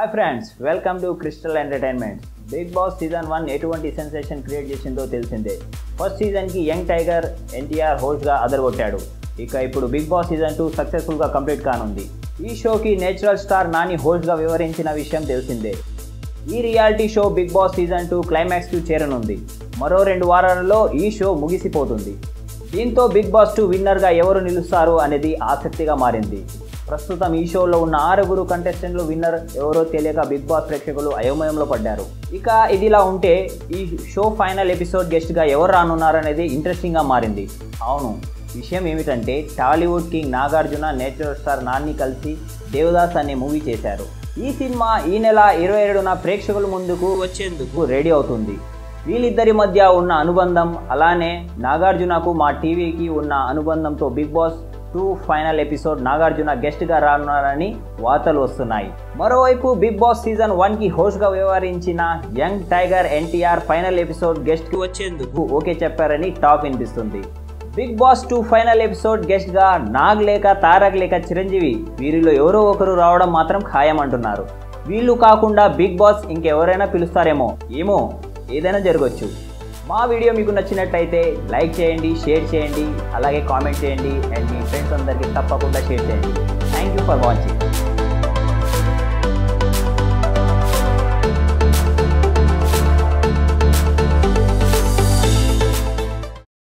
Hi friends, welcome to Crystal Entertainment. Bigg Boss season 1 ఎటువంటి sensation create చేసిందో తెలిసిందే. First సీజన్కి యంగ్ టైగర్ ఎన్టీఆర్ హోస్ట్గా అదరగొట్టాడు. ఇక ఇప్పుడు బిగ్ బాస్ సీజన్ 2 సక్సెస్ఫుల్గా కంప్లీట్ కానుంది. ఈ షోకి నేచురల్ స్టార్ నాని హోస్ట్గా వివరించిన విషయం తెలిసిందే. ఈ reality show Bigg Boss season 2 క్లైమాక్స్కి చేరనుంది. మరో 2 వారాలలో ఈ షో ముగిసిపోతుంది. దీంతో బిగ్ బాస్ 2 విన్నర్గా ఎవరు నిలుస్తారు అనేది ఆసక్తిగా మారింది. ప్రస్తుతం ఈ షోలో ఉన్న 6 కంటెస్టెంట్లు విన్నర్ ఎవరో తెలియక బిగ్ బాస్ ప్రేక్షకులు అయోమయంలో పడ్డారు. ఇక ఇదిలా ఉంటే ఈ షో ఫైనల్ ఎపిసోడ్ గెస్ట్గా ఎవరు రానున్నారనేది ఇంట్రెస్టింగ్గా మారింది. అవును, విషయం ఏమిటంటే Tollywood king Nagarjuna natural star Nani కలిసి దేవదాస్ అనే మూవీ చేశారు. ఈ సినిమా ఈ నెల 27న ప్రేక్షకుల ముందుకు వచ్చేందుకు రెడీ అవుతుంది. వీళ్ళిద్దరి మధ్య ఉన్న అనుబంధం, అలానే నాగార్జునకు మా టీవీకి ఉన్న అనుబంధంతో Bigg Boss 2 final episode Nagarjuna గెస్ట్గా రానున్నారని వార్తలు వస్తున్నాయి. మరోవైపు బిగ్ బాస్ సీజన్ 1కి హోస్ట్గా వ్యవహరించిన young tiger NTR final episode గెస్ట్కి వచ్చేందుకు ఓకే చెప్పారని టాక్ వినిపిస్తుంది. బిగ్ బాస్ 2 ఫైనల్ ఎపిసోడ్ గెస్ట్గా నాగ్ లేక తారక్ లేక చిరంజీవి వీరిలో ఎవరో ఒకరు రావడం మాత్రం ఖాయం అంటున్నారు. వీళ్ళు కాకుండా బిగ్ బాస్ ఇంకెవరైనా పిలుస్తారేమో, ఏదైనా జరగవచ్చు. మా వీడియో మీకు నచ్చినట్టయితే లైక్ చేయండి, షేర్ చేయండి, అలాగే కామెంట్ చేయండి అండ్ మీ ఫ్రెండ్స్ అందరికీ తప్పకుండా షేర్ చేయండి. Thank you for watching.